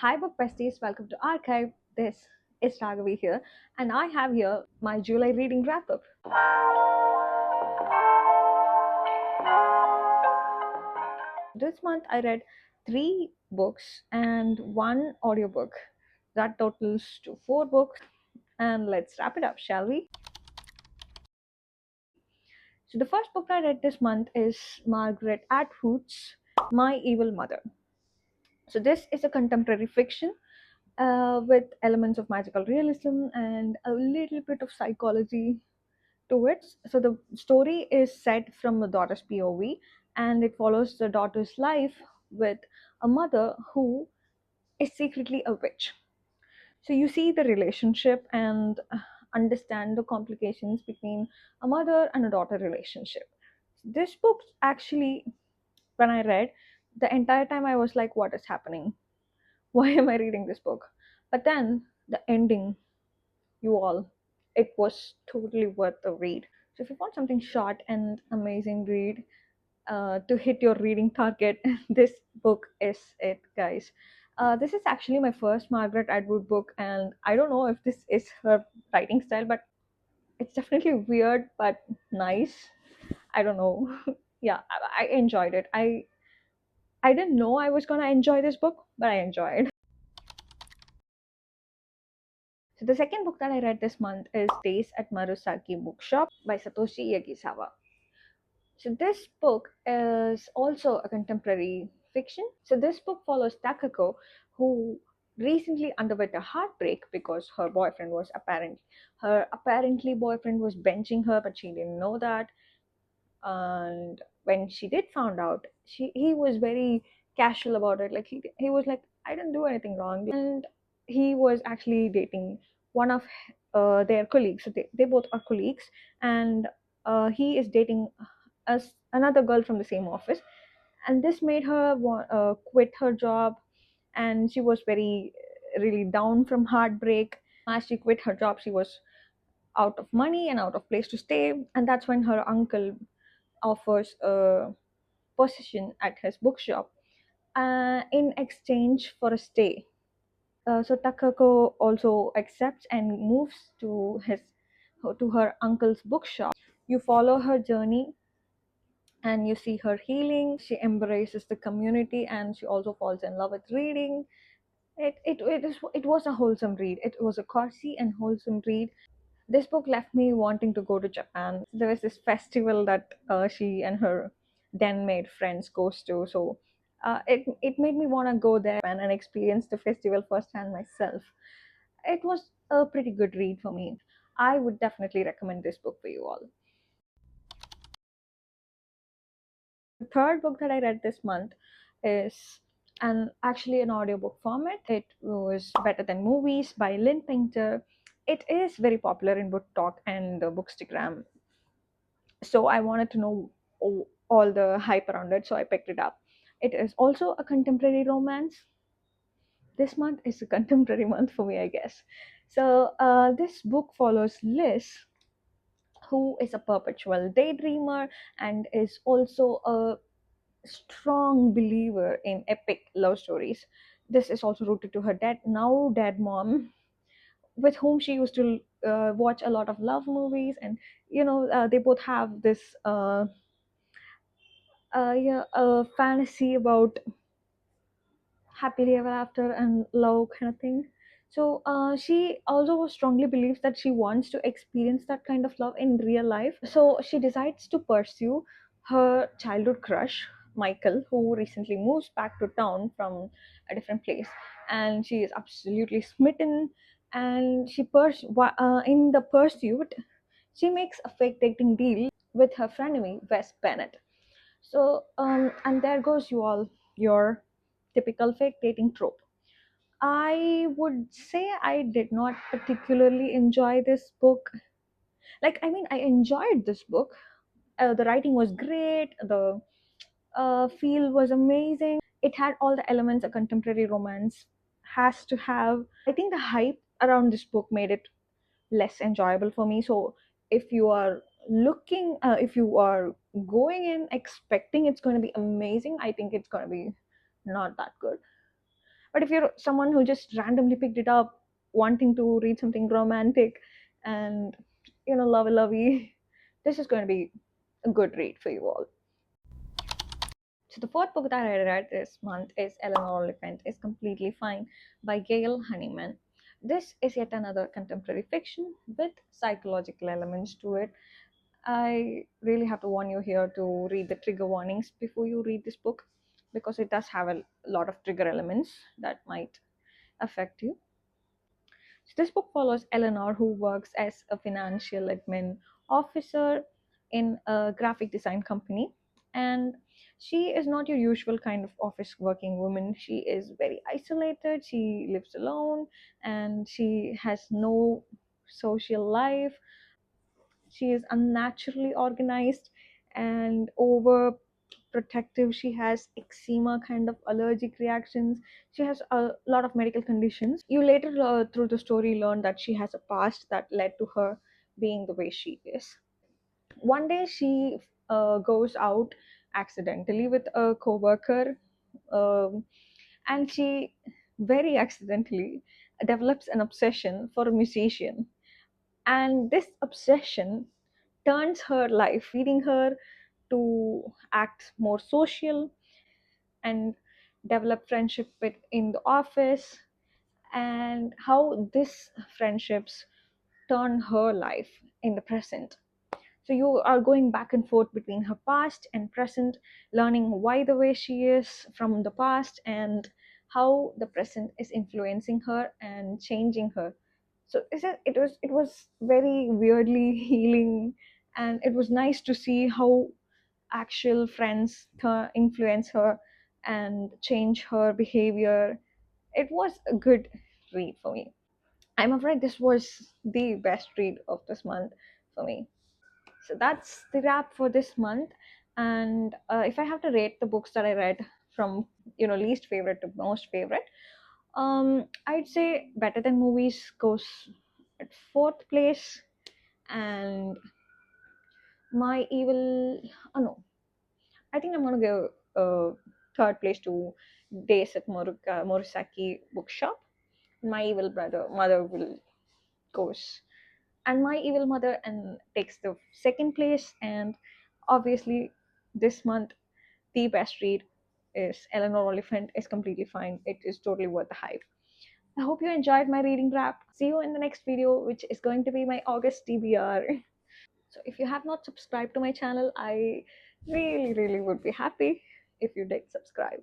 Hi, book besties. Welcome to Archive. This is Ragavi here, and I have here my July reading wrap up. This month I read three books and one audiobook. That totals to four books, and let's wrap it up, shall we? So, the first book I read this month is Margaret Atwood's My Evil Mother. So, this is a contemporary fiction with elements of magical realism and a little bit of psychology to it. So the story is set from the daughter's POV, and it follows the daughter's life with a mother who is secretly a witch. So you see the relationship and understand the complications between a mother and a daughter relationship. This book actually, when I read, the entire time I was like, what is happening? Why am I reading this book? But then the ending, you all, it was totally worth the read. So if you want something short and amazing read to hit your reading target, this book is it, guys. This is actually my first Margaret Atwood book, and I don't know if this is her writing style, but it's definitely weird but nice. I don't know. Yeah, I enjoyed it. I didn't know I was gonna enjoy this book, but I enjoyed. So the second book that I read this month is Days at Morisaki Bookshop by Satoshi Yagisawa. So this book is also a contemporary fiction. So this book follows Takako, who recently underwent a heartbreak because her apparently boyfriend was benching her, but she didn't know that. And when she did found out, he was very casual about it. Like he was like, I didn't do anything wrong, and he was actually dating one of their colleagues. So they both are colleagues, and he is dating as another girl from the same office, and this made her quit her job, and she was very really down from heartbreak. As she quit her job, she was out of money and out of place to stay, and that's when her uncle offers a position at his bookshop in exchange for a stay. So Takako also accepts and moves to her uncle's bookshop. You follow her journey and you see her healing. She embraces the community and she also falls in love with reading. It was a wholesome read. It was a cozy and wholesome read. This book left me wanting to go to Japan. There was this festival that she and her then made friends goes to. So it made me want to go there and experience the festival firsthand myself. It was a pretty good read for me. I would definitely recommend this book for you all. The third book that I read this month is actually an audiobook format. It was Better Than Movies by Lynn. It is very popular in Book Talk and Bookstagram. So I wanted to know all the hype around it, so I picked it up. It is also a contemporary romance. This month is a contemporary month for me, I guess. So this book follows Liz, who is a perpetual daydreamer and is also a strong believer in epic love stories. This is also rooted to her now dead mom, with whom she used to watch a lot of love movies, and they both have this yeah, a fantasy about happily ever after and love kind of thing. So she also strongly believes that she wants to experience that kind of love in real life. So she decides to pursue her childhood crush, Michael, who recently moves back to town from a different place, and she is absolutely smitten. And in the pursuit, she makes a fake dating deal with her frenemy Wes Bennett. So, and there goes your typical fake dating trope. I would say I did not particularly enjoy this book. Like, I mean, I enjoyed this book. The writing was great. The feel was amazing. It had all the elements a contemporary romance has to have. I think the hype around this book made it less enjoyable for me. So if you are if you are going in expecting it's going to be amazing, I think it's going to be not that good. But if you're someone who just randomly picked it up, wanting to read something romantic and lovey lovey, this is going to be a good read for you all. So the fourth book that I read this month is Eleanor Oliphant is Completely Fine by Gail Honeyman. This is yet another contemporary fiction with psychological elements to it. I really have to warn you here to read the trigger warnings before you read this book, because it does have a lot of trigger elements that might affect you. So this book follows Eleanor, who works as a financial admin officer in a graphic design company. And she is not your usual kind of office working woman. She is very isolated. She lives alone and she has no social life. She is unnaturally organized and over protective. She has eczema kind of allergic reactions. She has a lot of medical conditions. You later through the story learn that she has a past that led to her being the way she is. One day she goes out accidentally with a coworker, um, and she very accidentally develops an obsession for a musician. And this obsession turns her life, leading her to act more social and develop friendship in the office, and how this friendships turn her life in the present. So you are going back and forth between her past and present, learning why the way she is from the past and how the present is influencing her and changing her. So it was very weirdly healing, and it was nice to see how actual friends influence her and change her behavior. It was a good read for me. I'm afraid this was the best read of this month for me. So that's the wrap for this month. And if I have to rate the books that I read from least favorite to most favorite, I'd say Better Than Movies goes at fourth place, and My Evil. Oh no, I think I'm gonna give third place to Days at Morisaki Bookshop. My Evil Brother Mother will goes, and My Evil Mother and takes the second place. And obviously, this month the best read is Eleanor Oliphant is Completely Fine. It is totally worth the hype. I hope you enjoyed my reading wrap. See you in the next video, which is going to be my August TBR. So if you have not subscribed to my channel, I really, really would be happy if you did subscribe.